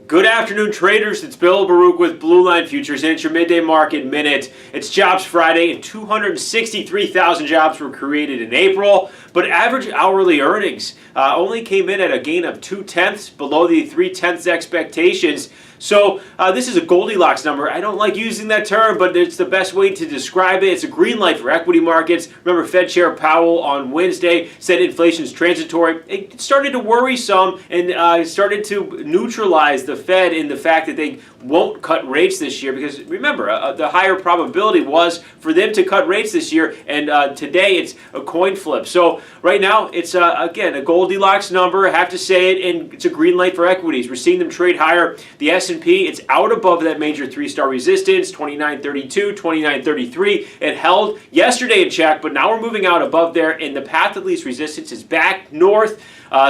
Good afternoon, traders. It's Bill Baruch with Blue Line Futures, and it's your midday market minute. It's Jobs Friday, and 263,000 jobs were created in April, but average hourly earnings only came in at a gain of 0.2 below the 0.3 expectations. So this is a Goldilocks number. I don't like using that term, but it's the best way to describe it. It's a green light for equity markets. Remember, Fed Chair Powell on Wednesday said inflation is transitory. It started to worry some and started to neutralize the Fed in the fact that they won't cut rates this year, because remember, the higher probability was for them to cut rates this year, and today it's a coin flip. So right now it's again a Goldilocks number. I have to say it, and it's a green light for equities. We're seeing them trade higher. The S&P, it's out above that major three-star resistance, 29.32, 29.33. It held yesterday in check, but now we're moving out above there, and the path of least resistance is back north.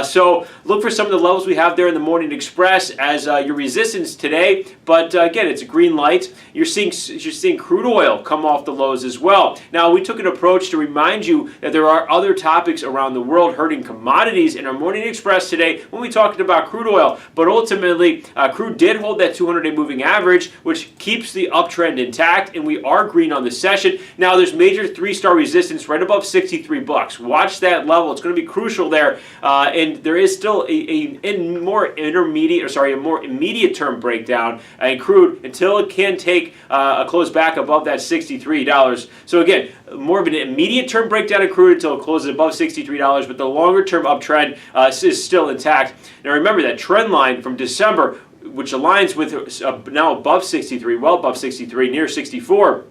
So look for some of the levels we have there in the Morning Express as your resistance today. But again, it's a green light. You're seeing crude oil come off the lows as well. Now, we took an approach to remind you that there are other topics around the world hurting commodities in our Morning Express today when we talked about crude oil. But ultimately, crude did hold that 200-day moving average, which keeps the uptrend intact, and we are green on the session. Now, there's major three-star resistance right above 63 bucks. Watch that level. It's going to be crucial there. And there is still a more immediate term breakdown in crude until it can take a close back above that $63. So again, more of an immediate term breakdown in crude until it closes above $63, but the longer term uptrend is still intact. Now remember that trend line from December, which aligns with now above 63, well above 63, near 64,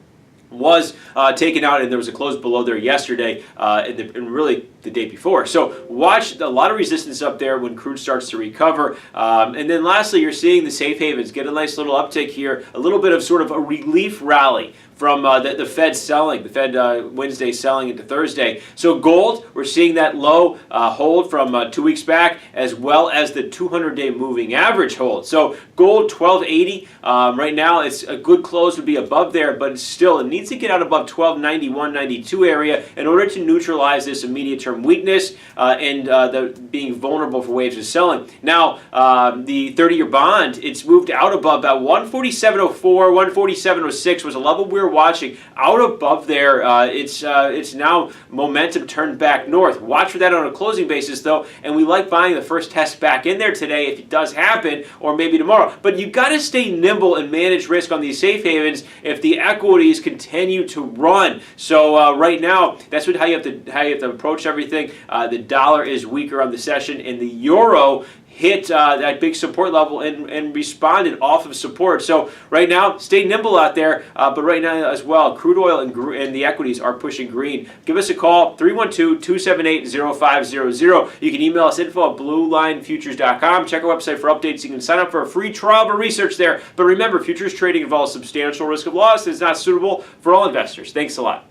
was taken out, and there was a close below there yesterday and really the day before. So watch a lot of resistance up there when crude starts to recover. And then lastly, you're seeing the safe havens get a nice little uptick here, a little bit of sort of a relief rally from the Fed selling, the Fed Wednesday selling into Thursday. So gold, we're seeing that low hold from 2 weeks back, as well as the 200-day moving average hold. So gold, 1280. Right now, it's a good close would be above there, but it needs to get out above 1291, 92 area in order to neutralize this immediate term weakness and the being vulnerable for waves of selling. Now, the 30-year bond, it's moved out above about 147.04, 147.06 was a level we were watching. Out above there, it's now momentum turned back north. Watch for that on a closing basis, though, and we like buying the first test back in there today if it does happen, or maybe tomorrow. But you've got to stay nimble and manage risk on these safe havens if the equities continue to run. So right now, that's how you have to approach everything. The dollar is weaker on the session, and the euro hit that big support level and responded off of support. So right now, stay nimble out there. But right now as well, crude oil and the equities are pushing green. Give us a call, 312-278-0500. You can email us info@bluelinefutures.com. Check our website for updates. You can sign up for a free trial of our research there. But remember, futures trading involves substantial risk of loss. It's not suitable for all investors. Thanks a lot.